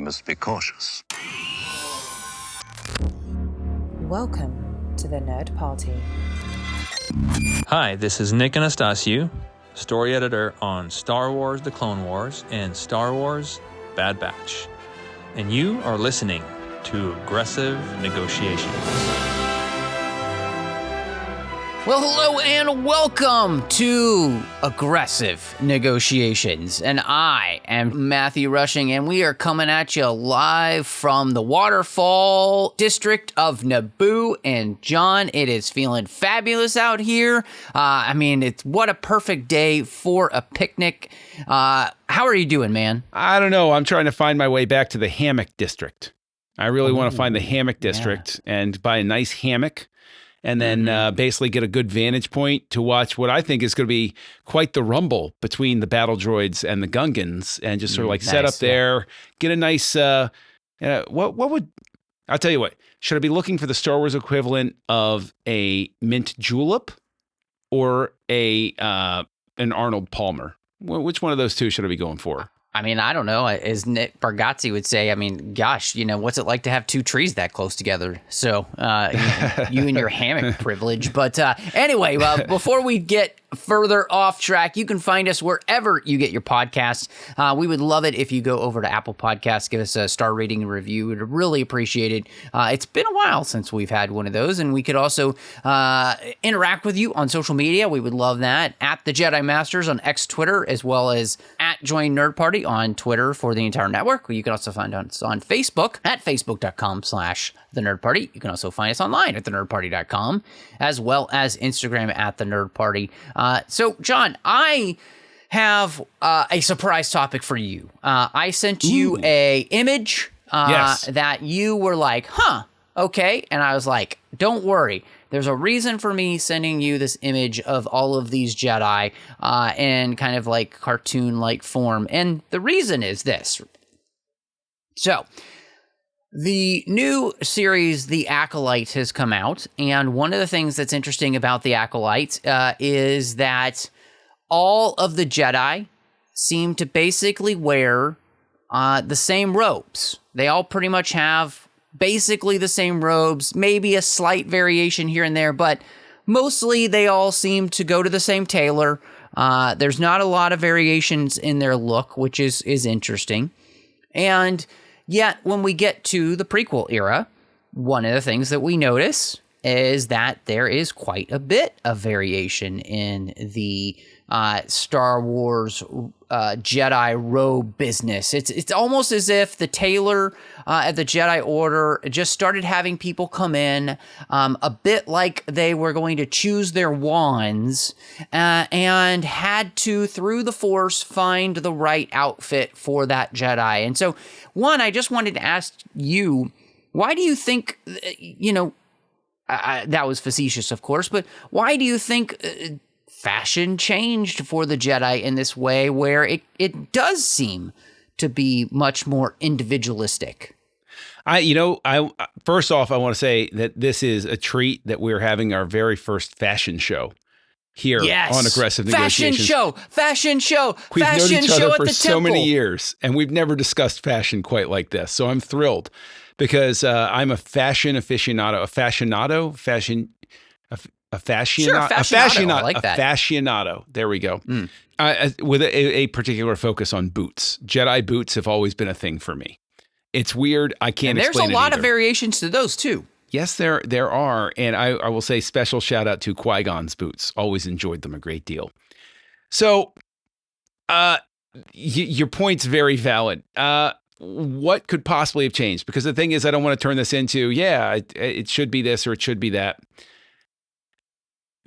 must be cautious. Welcome to the Nerd Party. Hi, this is Nick Anastasiou, story editor on Star Wars The Clone Wars and Star Wars Bad Batch. And you are listening to Aggressive Negotiations. Well, hello and welcome to Aggressive Negotiations. And I am Matthew Rushing, and we are coming at you live from the Waterfall District of Naboo. And John, it is feeling fabulous out here. What a perfect day for a picnic. How are you doing, man? I don't know. I'm trying to find my way back to the hammock district. I really want to find the hammock district and buy a nice hammock. And then basically get a good vantage point to watch what I think is going to be quite the rumble between the battle droids and the Gungans, and just sort of like set up there, get a nice, I'll tell you what, should I be looking for the Star Wars equivalent of a mint julep or an Arnold Palmer? Which one of those two should I be going for? I don't know. As Nick Bargatze would say, what's it like to have two trees that close together? So you and your hammock privilege. But anyway, before we get further off track, you can find us wherever you get your podcasts. We would love it if you go over to Apple Podcasts, give us a star rating and review. We'd really appreciate it. It's been a while since we've had one of those, and we could also interact with you on social media. We would love that. At the Jedi Masters on X Twitter, as well as at Join Nerd Party on Twitter for the entire network. You can also find us on Facebook at facebook.com/The Nerd Party. You can also find us online at thenerdparty.com, as well as Instagram at The Nerd Party. So, John, I have a surprise topic for you. I sent you a image that you were like, okay. And I was like, don't worry. There's a reason for me sending you this image of all of these Jedi in kind of like cartoon-like form. And the reason is this. So, the new series, The Acolyte, has come out, and one of the things that's interesting about The Acolyte is that all of the Jedi seem to basically wear the same robes. They all pretty much have basically the same robes, maybe a slight variation here and there, but mostly they all seem to go to the same tailor. There's not a lot of variations in their look, which is interesting. And yet, when we get to the prequel era, one of the things that we notice is that there is quite a bit of variation in the Star Wars Jedi robe business. It's almost as if the tailor at the Jedi Order just started having people come in a bit like they were going to choose their wands and had to, through the Force, find the right outfit for that Jedi. And so, one, I just wanted to ask you, why do you think, that was facetious, of course, but why do you think fashion changed for the Jedi in this way where it does seem to be much more individualistic? First off, I want to say that this is a treat that we're having our very first fashion show here on Aggressive Negotiations. Fashion show. We've known each other for so many temple. years, and we've never discussed fashion quite like this. So I'm thrilled because I'm a fashion aficionado, I like that. Aficionado. There we go. With a particular focus on boots. Jedi boots have always been a thing for me. It's weird. I can't explain it. There's a lot of variations to those too. Yes, there are. And I will say special shout out to Qui-Gon's boots. Always enjoyed them a great deal. So your point's very valid. What could possibly have changed? Because the thing is, I don't want to turn this into, it should be this or it should be that.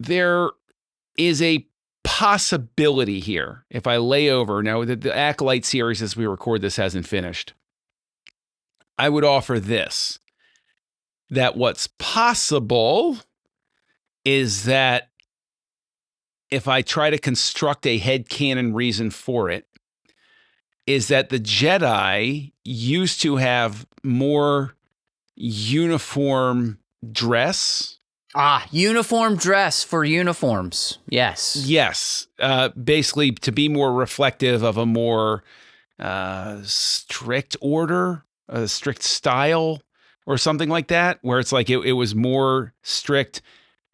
There is a possibility here. If I lay over, now the Acolyte series as we record this hasn't finished. I would offer this, that what's possible is that if I try to construct a headcanon reason for it, is that the Jedi used to have more uniform dress. Uniform dress for uniforms. Yes. Yes. Basically to be more reflective of a more strict order a strict style or something like that, where it's like it was more strict.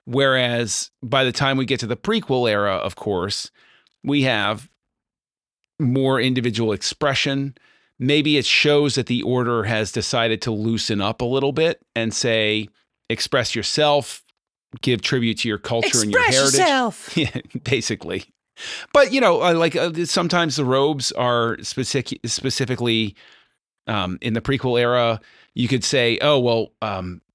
Whereas by the time we get to the prequel era, of course, we have more individual expression. Maybe it shows that the Order has decided to loosen up a little bit and say, express yourself, give tribute to your culture and your heritage. Yourself. Yeah, basically. But, sometimes the robes are specifically in the prequel era. You could say, oh, well, Luminara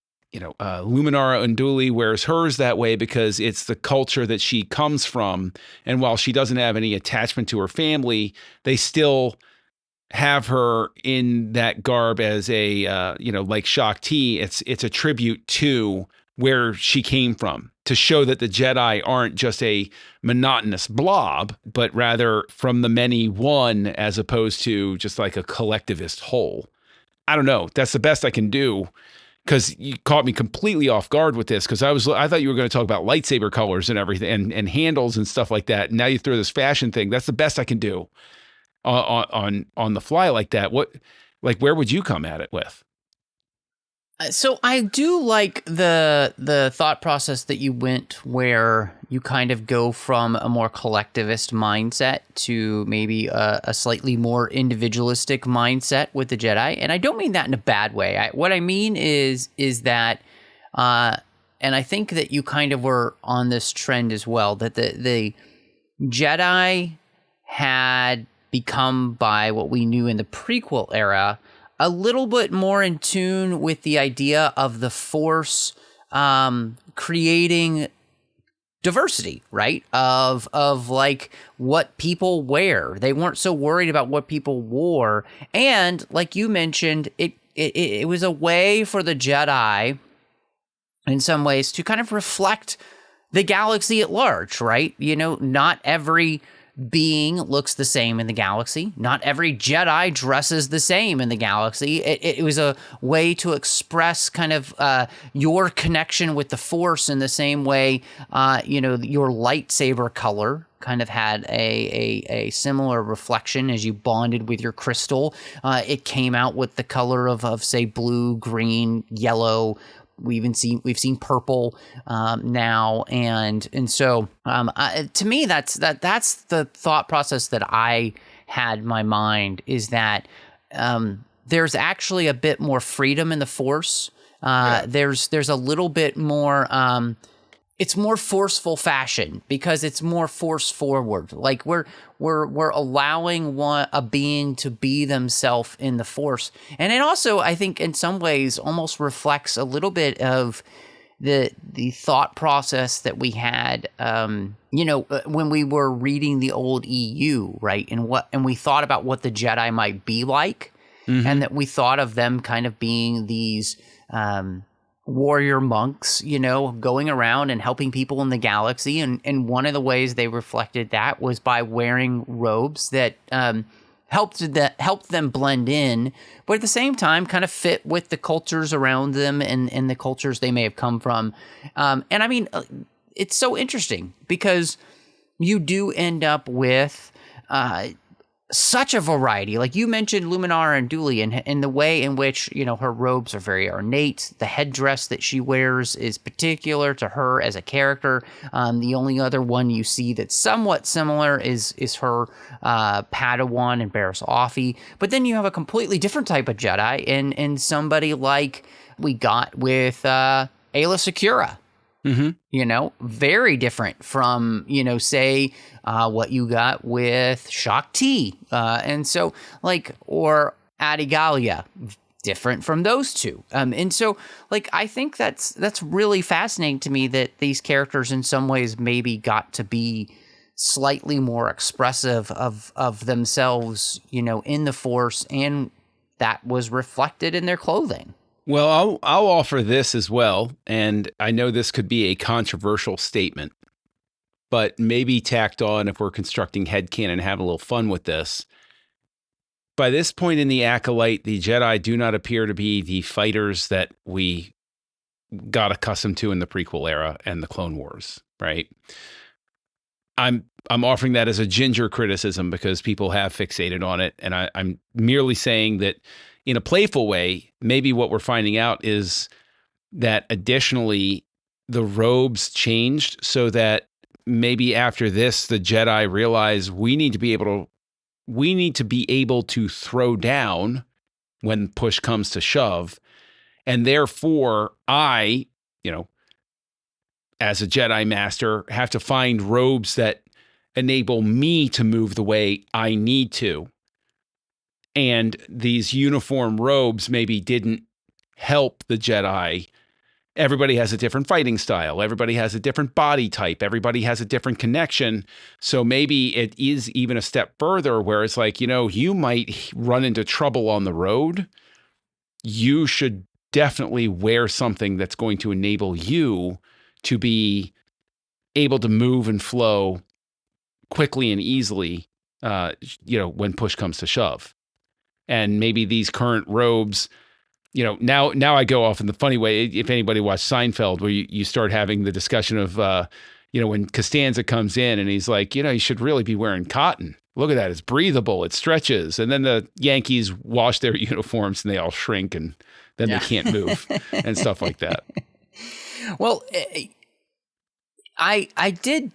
Unduli wears hers that way because it's the culture that she comes from. And while she doesn't have any attachment to her family, they still have her in that garb as a, like Shaak Ti. It's a tribute to where she came from, to show that the Jedi aren't just a monotonous blob, but rather from the many one, as opposed to just like a collectivist whole. I don't know. That's the best I can do, because you caught me completely off guard with this, because I thought you were going to talk about lightsaber colors and everything and handles and stuff like that. And now you throw this fashion thing. That's the best I can do on the fly like that. Where would you come at it with? So I do like the thought process that you went, where you kind of go from a more collectivist mindset to maybe a slightly more individualistic mindset with the Jedi. And I don't mean that in a bad way. What I mean is that, and I think that you kind of were on this trend as well, that the Jedi had become, by what we knew in the prequel era, a little bit more in tune with the idea of the Force creating diversity, right? Of like what people wear. They weren't so worried about what people wore. And like you mentioned, it was a way for the Jedi, in some ways, to kind of reflect the galaxy at large, right? Not every being looks the same in the galaxy. Not every Jedi dresses the same in the galaxy. It was a way to express kind of your connection with the Force in the same way, your lightsaber color kind of had a similar reflection as you bonded with your crystal. It came out with the color of say blue, green, yellow. We've seen purple now, and so to me that's the thought process that I had in my mind, is that there's actually a bit more freedom in the Force. There's a little bit more. It's more forceful fashion because it's more force forward. Like we're allowing a being to be themselves in the Force, and it also, I think, in some ways, almost reflects a little bit of the thought process that we had, when we were reading the old EU, right? And we thought about what the Jedi might be like, and that we thought of them kind of being these warrior monks, going around and helping people in the galaxy. And one of the ways they reflected that was by wearing robes that helped them blend in, but at the same time kind of fit with the cultures around them and the cultures they may have come from. And I mean, it's so interesting because you do end up with such a variety. Like you mentioned Luminara Unduli, and the way in which, her robes are very ornate. The headdress that she wears is particular to her as a character. The only other one you see that's somewhat similar is her Padawan and Barriss Offee. But then you have a completely different type of Jedi in somebody like we got with Aayla Secura. Very different from, say, what you got with Shaak Ti. And so, or Adigalia, different from those two. And so, I think that's really fascinating to me, that these characters in some ways maybe got to be slightly more expressive of themselves, in the Force, and that was reflected in their clothing. Well, I'll offer this as well, and I know this could be a controversial statement, but maybe tacked on if we're constructing headcanon and having a little fun with this. By this point in the Acolyte, the Jedi do not appear to be the fighters that we got accustomed to in the prequel era and the Clone Wars, right? I'm offering that as a ginger criticism because people have fixated on it, and I'm merely saying that in a playful way, maybe what we're finding out is that additionally the robes changed so that maybe after this, the Jedi realize we need to be able to throw down when push comes to shove. And therefore I, as a Jedi master, have to find robes that enable me to move the way I need to. And these uniform robes maybe didn't help the Jedi. Everybody has a different fighting style. Everybody has a different body type. Everybody has a different connection. So maybe it is even a step further where it's like, you might run into trouble on the road. You should definitely wear something that's going to enable you to be able to move and flow quickly and easily, when push comes to shove. And maybe these current robes, now I go off in the funny way. If anybody watched Seinfeld, where you start having the discussion of, when Costanza comes in and he's like, you should really be wearing cotton. Look at that. It's breathable. It stretches. And then the Yankees wash their uniforms and they all shrink and then they can't move and stuff like that. Well, I did,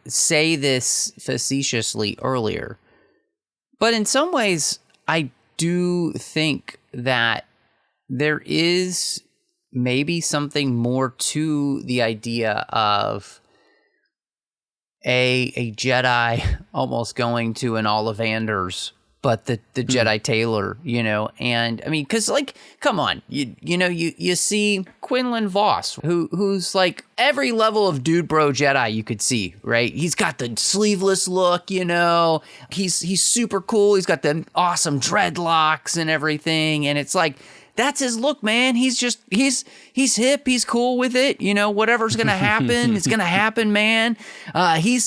say this facetiously earlier, but in some ways I do think that there is maybe something more to the idea of a Jedi almost going to an Ollivanders, but the Jedi tailor, and I mean, because come on, you see Quinlan Voss, who's like every level of dude bro Jedi you could see, right? He's got the sleeveless look, he's super cool. He's got the awesome dreadlocks and everything, and it's like, that's his look, man. He's hip. He's cool with it. Whatever's going to happen, it's going to happen, man. He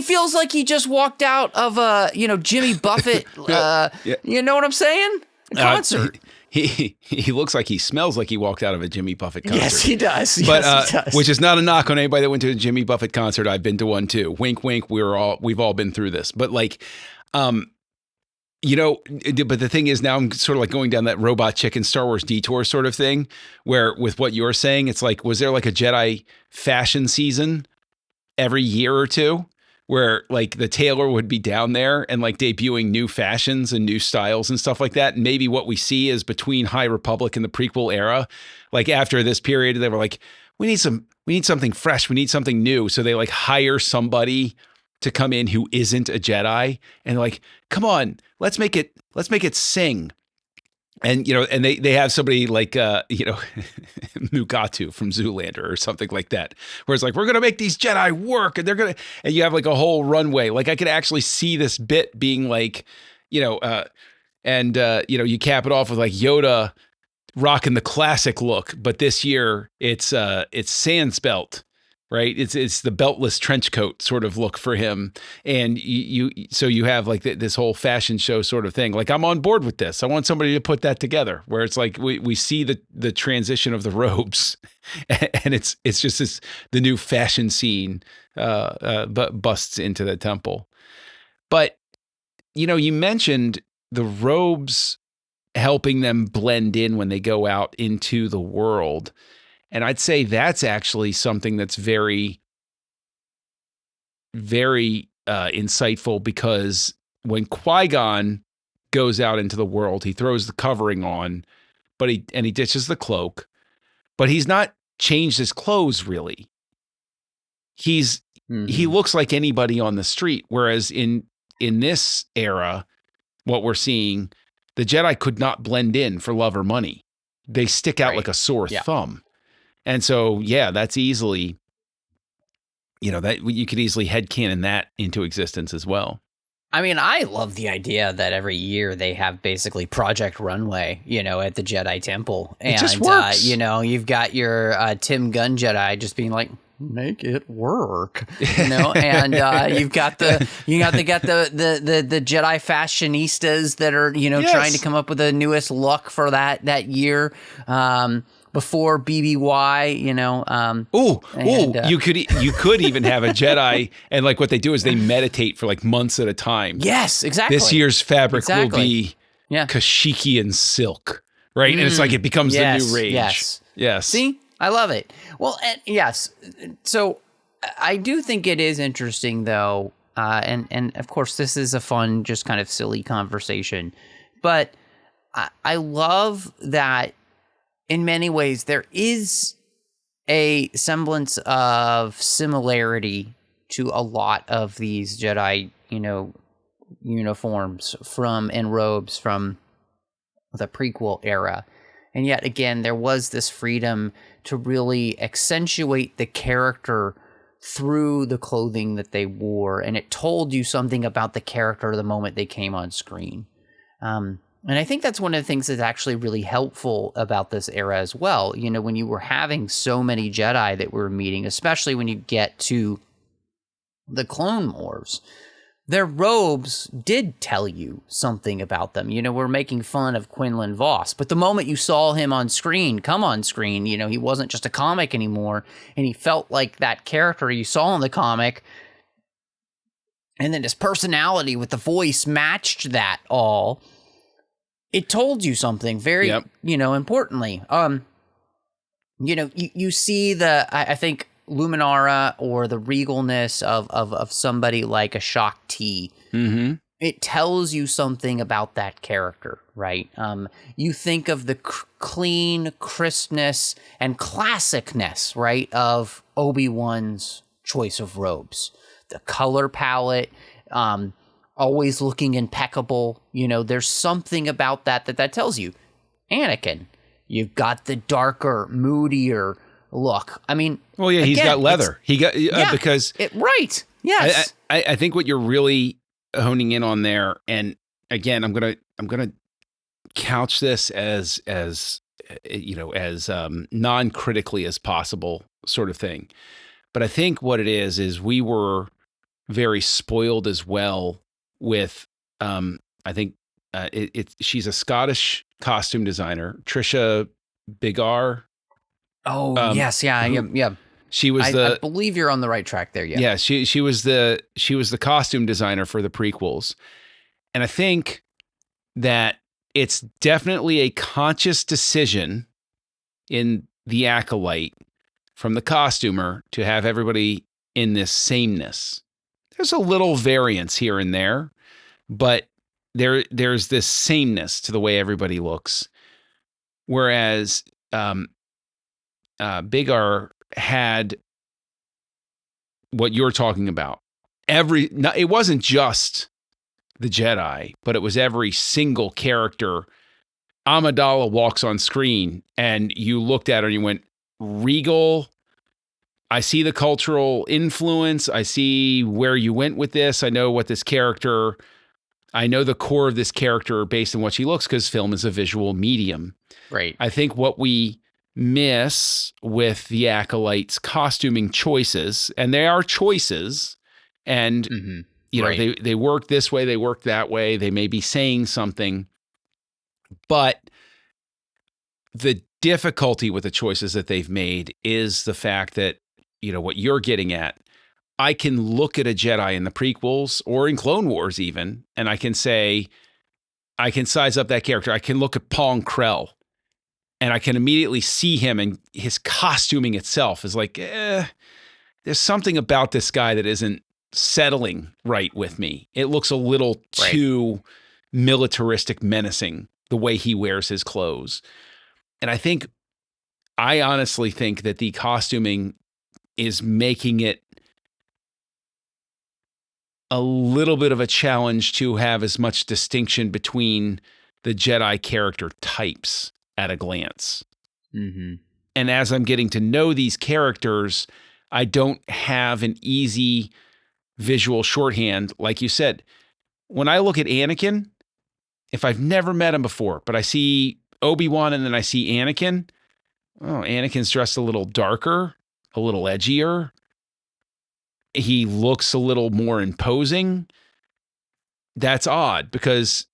feels like he just walked out of a, Jimmy Buffett, you know what I'm saying? Concert. He looks like he smells like he walked out of a Jimmy Buffett concert. Yes, he does. But, he does. Which is not a knock on anybody that went to a Jimmy Buffett concert. I've been to one too. Wink, wink. We've all been through this. But but the thing is, now I'm sort of like going down that Robot Chicken Star Wars detour sort of thing, where with what you're saying, it's like, was there like a Jedi fashion season every year or two where like the tailor would be down there and like debuting new fashions and new styles and stuff like that? And maybe what we see is between High Republic and the prequel era, like after this period, they were like, we need something fresh. We need something new. So they like hire somebody to come in who isn't a Jedi and like, come on, let's make it sing. And, and they have somebody like, Mugatu from Zoolander or something like that, where it's like, we're going to make these Jedi work and you have like a whole runway. Like I could actually see this bit being like, you cap it off with like Yoda rocking the classic look. But this year it's Sans Belt. Right. It's the beltless trench coat sort of look for him. And so you have like this whole fashion show sort of thing. Like, I'm on board with this. I want somebody to put that together where it's like we see the transition of the robes and it's just the new fashion scene busts into the temple. But, you mentioned the robes helping them blend in when they go out into the world. And I'd say that's actually something that's very, very insightful, because when Qui-Gon goes out into the world, he throws the covering on, but he ditches the cloak, but he's not changed his clothes really. He looks like anybody on the street. Whereas in this era, what we're seeing, the Jedi could not blend in for love or money. They stick out like a sore thumb. And so, that's easily, that you could easily headcanon that into existence as well. I mean, I love the idea that every year they have basically Project Runway, at the Jedi Temple. And, it just works. You've got your Tim Gunn Jedi just being like, make it work, and you've got the Jedi fashionistas that are, trying to come up with the newest look for that year. before BBY, You could even have a Jedi, and like what they do is they meditate for like months at a time. Yes, exactly. This year's fabric will be Yeah. Kashyyykian silk, right? And it's like it becomes the new rage. Yes. See, I love it. Well, yes. So I do think it is interesting, though, and of course this is a fun, just kind of silly conversation, but I love that in many ways there is a semblance of similarity to a lot of these Jedi, uniforms and robes from the prequel era. And yet again, there was this freedom to really accentuate the character through the clothing that they wore. And it told you something about the character the moment they came on screen. And I think that's one of the things that's actually really helpful about this era as well. When you were having so many Jedi that we were meeting, especially when you get to the Clone Wars, their robes did tell you something about them. We're making fun of Quinlan Vos, but the moment you saw him come on screen, he wasn't just a comic anymore, and he felt like that character you saw in the comic, and then his personality with the voice matched that all. It told you something very, importantly. You see I think Luminara or the regalness of somebody like a Shaak Ti. Mm-hmm. It tells you something about that character, right? You think of the clean crispness and classicness, right, of Obi-Wan's choice of robes. The color palette, always looking impeccable. There's something about that tells you. Anakin, you've got the darker, moodier look. I mean, well, yeah, he's got leather. Because right. Yes. I think what you're really honing in on there, and again, I'm gonna couch this as non-critically as possible sort of thing. But I think what it is we were very spoiled as well with I think she's a Scottish costume designer, Trisha Bigar. Oh, yes, yeah, yeah. She was I believe you're on the right track there. Yeah. Yeah, she was the costume designer for the prequels. And I think that it's definitely a conscious decision in the Acolyte from the costumer to have everybody in this sameness. There's a little variance here and there, but there's this sameness to the way everybody looks. Whereas Bigar had what you're talking about. It wasn't just the Jedi, but it was every single character. Amidala walks on screen and you looked at her and you went, regal. I see the cultural influence. I see where you went with this. I know the core of this character based on what she looks, because film is a visual medium. Right. I think what we miss with the Acolyte's costuming choices, and they are choices, and they work this way, they work that way, they may be saying something, but the difficulty with the choices that they've made is the fact that, what you're getting at, I can look at a Jedi in the prequels or in Clone Wars even, and I can say, I can size up that character. I can look at Pong Krell, and I can immediately see him, and his costuming itself is like, there's something about this guy that isn't settling right with me. It looks a little too militaristic, menacing, the way he wears his clothes. And I honestly think that the costuming is making it a little bit of a challenge to have as much distinction between the Jedi character types at a glance. Mm-hmm. And as I'm getting to know these characters, I don't have an easy visual shorthand. Like you said, when I look at Anakin, if I've never met him before, but I see Obi-Wan and then I see Anakin, Anakin's dressed a little darker, a little edgier. He looks a little more imposing. That's odd because,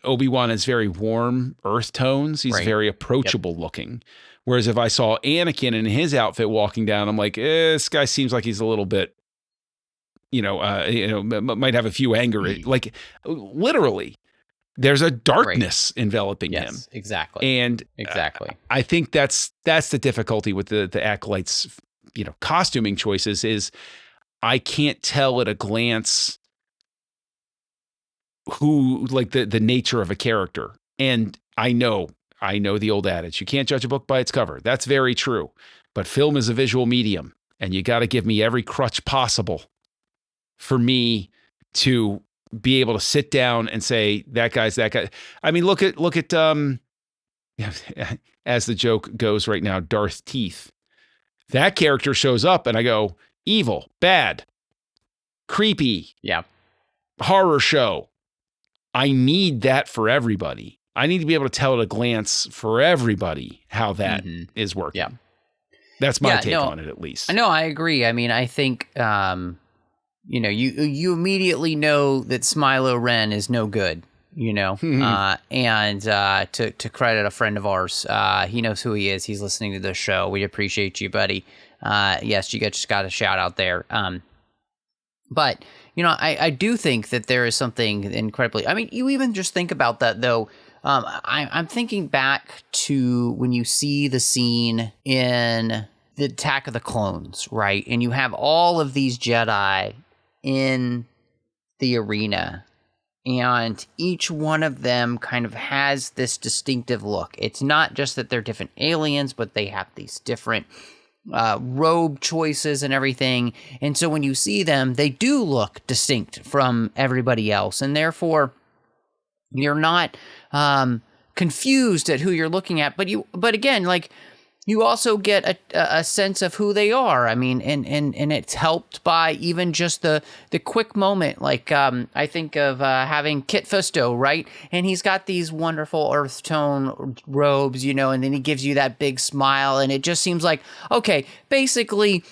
Obi-Wan is very warm earth tones. He's Right. very approachable looking. Whereas if I saw Anakin in his outfit walking down, I'm like, this guy seems like he's a little bit, might have a few anger. Like literally, there's a darkness enveloping him. Yes, exactly. And exactly. I think that's the difficulty with the Acolyte's, costuming choices is I can't tell at a glance who, like the nature of a character. And I know the old adage, you can't judge a book by its cover. That's very true. But film is a visual medium, and you got to give me every crutch possible for me to be able to sit down and say, that guy's that guy. I mean, look at as the joke goes right now, Darth Teeth. That character shows up and I go, evil, bad, creepy, horror show. I need that for everybody. I need to be able to tell at a glance for everybody how that is working. Yeah. That's my take on it, at least. No, I agree. I mean, I think, you immediately know that Smilo Ren is no good, and to credit a friend of ours, he knows who he is. He's listening to the show. We appreciate you, buddy. Yes, you just got a shout out there. But, I do think that there is something incredibly, I mean, you even just think about that, though. I'm thinking back to when you see the scene in the Attack of the Clones, right? And you have all of these Jedi in the arena, and each one of them kind of has this distinctive look. It's not just that they're different aliens, but they have these different robe choices and everything. And so when you see them, they do look distinct from everybody else. And therefore, you're not confused at who you're looking at. But again, like, you also get a sense of who they are. I mean, and it's helped by even just the quick moment. Like, I think of having Kit Fisto, right? And he's got these wonderful earth tone robes, and then he gives you that big smile. And it just seems like, okay, basically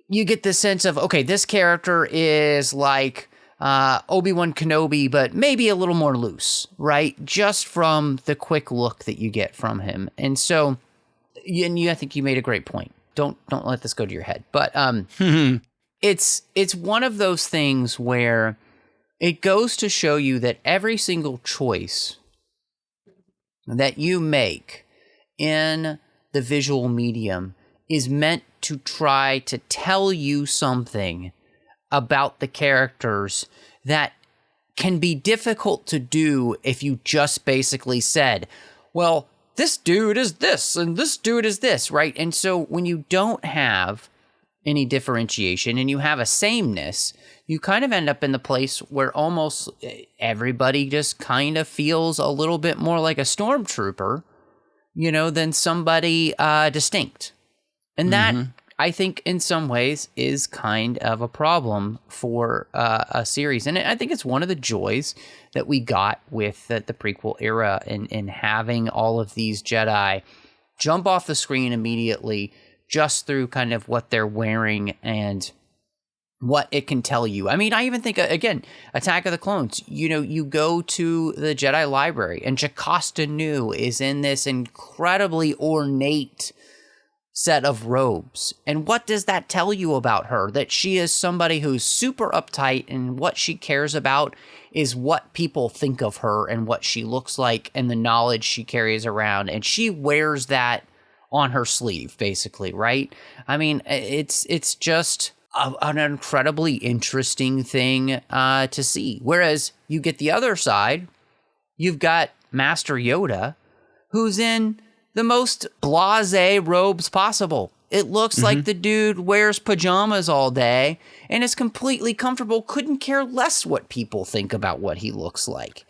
you get the sense of, okay, this character is like Obi-Wan Kenobi, but maybe a little more loose, right? Just from the quick look that you get from him. And so, I think you made a great point. Don't let this go to your head. But it's one of those things where it goes to show you that every single choice that you make in the visual medium is meant to try to tell you something about the characters that can be difficult to do if you just basically said, well, this dude is this, and this dude is this, right? And so when you don't have any differentiation and you have a sameness, you kind of end up in the place where almost everybody just kind of feels a little bit more like a stormtrooper, than somebody distinct. And that, I think, in some ways is kind of a problem for a series. And I think it's one of the joys that we got with the prequel era in having all of these Jedi jump off the screen immediately just through kind of what they're wearing and what it can tell you. I mean, I even think, again, Attack of the Clones, you go to the Jedi library and Jocasta Nu is in this incredibly ornate set of robes. And what does that tell you about her? That she is somebody who's super uptight, and what she cares about is what people think of her and what she looks like and the knowledge she carries around. And she wears that on her sleeve, basically, right? I mean, it's just an incredibly interesting thing to see. Whereas you get the other side, you've got Master Yoda, who's in the most blasé robes possible. It looks like the dude wears pajamas all day and is completely comfortable, couldn't care less what people think about what he looks like.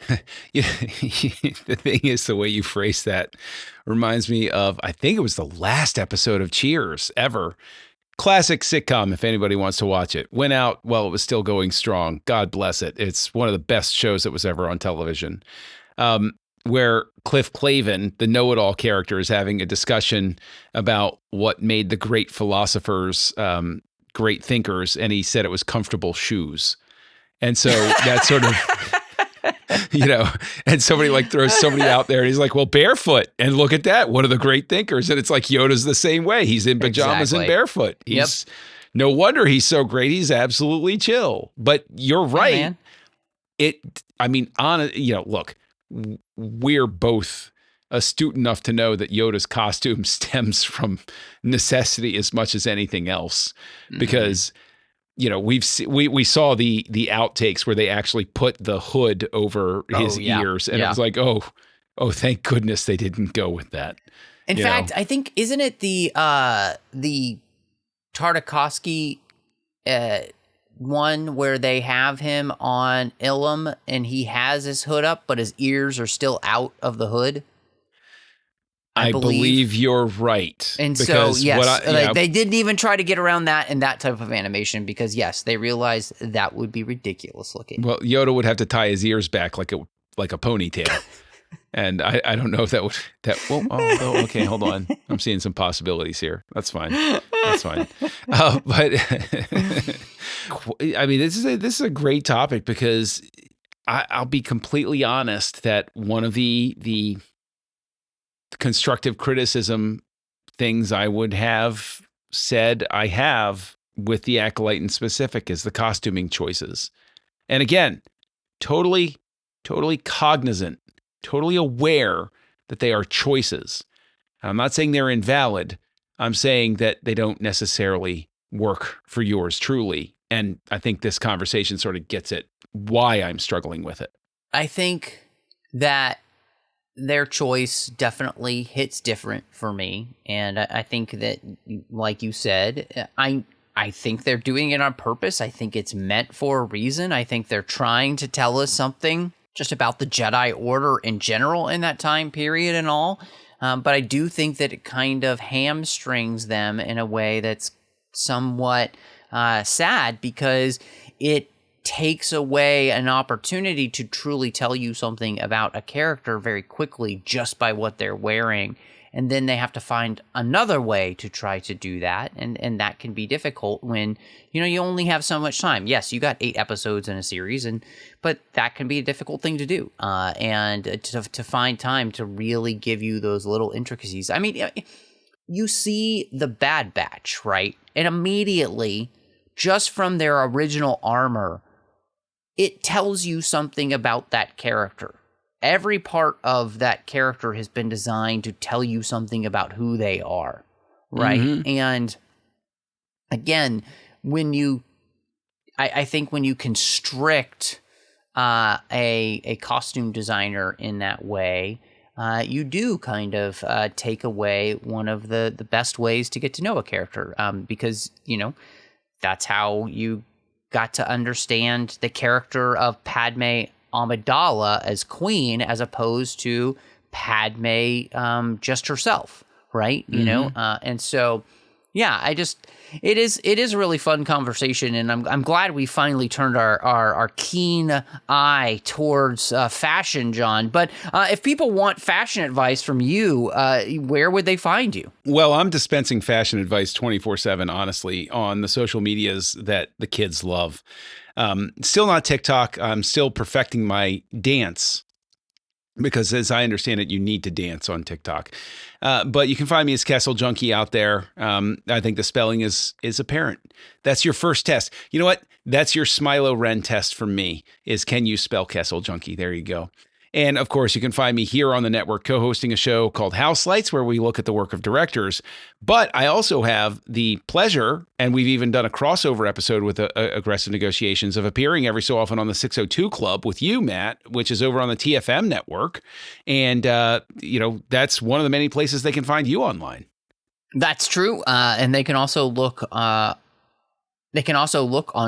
The thing is, the way you phrase that reminds me of, I think it was the last episode of Cheers ever. Classic sitcom, if anybody wants to watch it. Went out while it was still going strong. God bless it. It's one of the best shows that was ever on television. Where Cliff Clavin, the know-it-all character, is having a discussion about what made the great philosophers great thinkers, and he said it was comfortable shoes. And so that sort of and somebody like throws somebody out there and he's like, well, barefoot. And look at that. One of the great thinkers. And it's like Yoda's the same way. He's in pajamas and barefoot. No wonder he's so great. He's absolutely chill. But you're right. Look, we're both astute enough to know that Yoda's costume stems from necessity as much as anything else, because we saw the outtakes where they actually put the hood over his ears, and it was like, oh, thank goodness they didn't go with that. In fact, I think, isn't it the Tartakovsky one where they have him on Ilum and he has his hood up, but his ears are still out of the hood? I believe you're right. And so, yes, they didn't even try to get around that in that type of animation because, yes, they realized that would be ridiculous looking. Well, Yoda would have to tie his ears back like a ponytail. And I don't know if that would okay, hold on. I'm seeing some possibilities here. That's fine. But I mean, this is a great topic because I'll be completely honest that one of the constructive criticism things I would have said I have with the Acolyte in specific is the costuming choices. And again, totally cognizant, totally aware that they are choices. I'm not saying they're invalid. I'm saying that they don't necessarily work for yours truly. And I think this conversation sort of gets at why I'm struggling with it. I think that their choice definitely hits different for me. And I think that, like you said, I think they're doing it on purpose. I think it's meant for a reason. I think they're trying to tell us something just about the Jedi Order in general in that time period and all. But I do think that it kind of hamstrings them in a way that's somewhat sad because it takes away an opportunity to truly tell you something about a character very quickly just by what they're wearing. And then they have to find another way to try to do that. And that can be difficult when, you only have so much time. Yes, you got 8 episodes in a series, but that can be a difficult thing to do. And to find time to really give you those little intricacies. I mean, you see the Bad Batch, right? And immediately, just from their original armor, it tells you something about that character. Every part of that character has been designed to tell you something about who they are, right? Mm-hmm. And again, I think when you constrict a costume designer in that way, you do kind of take away one of the best ways to get to know a character, because that's how you got to understand the character of Padme Amidala as queen, as opposed to Padme just herself, right? Mm-hmm. And so, yeah, it is a really fun conversation, and I'm glad we finally turned our keen eye towards fashion, John. But if people want fashion advice from you, where would they find you? Well, I'm dispensing fashion advice 24/7, honestly, on the social medias that the kids love. Still not TikTok. I'm still perfecting my dance because, as I understand it, you need to dance on TikTok. But you can find me as Kessel Junkie out there. I think the spelling is apparent. That's your first test. You know what? That's your Smilo Ren test from me, is can you spell Kessel Junkie? There you go. And of course, you can find me here on the network co-hosting a show called House Lights, where we look at the work of directors. But I also have the pleasure, and we've even done a crossover episode with Aggressive Negotiations, of appearing every so often on the 602 Club with you, Matt, which is over on the TFM network. And, that's one of the many places they can find you online. That's true. And they can also look on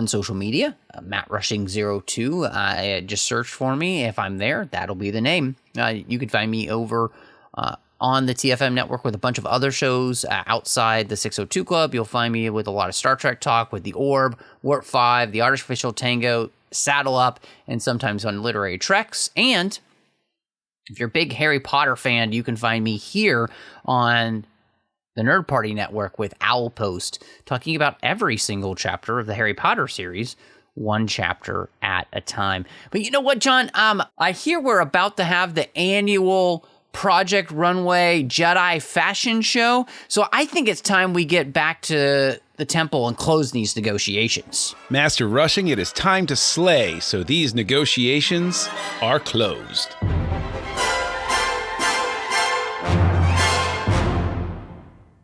social media, MattRushing02. Just search for me. If I'm there, that'll be the name. You can find me over on the TFM network with a bunch of other shows outside the 602 Club. You'll find me with a lot of Star Trek talk with The Orb, Warp 5, The Artificial Tango, Saddle Up, and sometimes on Literary Treks. And if you're a big Harry Potter fan, you can find me here on the Nerd Party Network with Owl Post, talking about every single chapter of the Harry Potter series one chapter at a time. But you know what, John? I hear we're about to have the annual Project Runway Jedi fashion show, so I think it's time we get back to the temple and close these negotiations. Master Rushing, it is time to slay, so these negotiations are closed.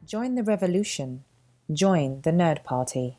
Join the revolution. Join the Nerd Party.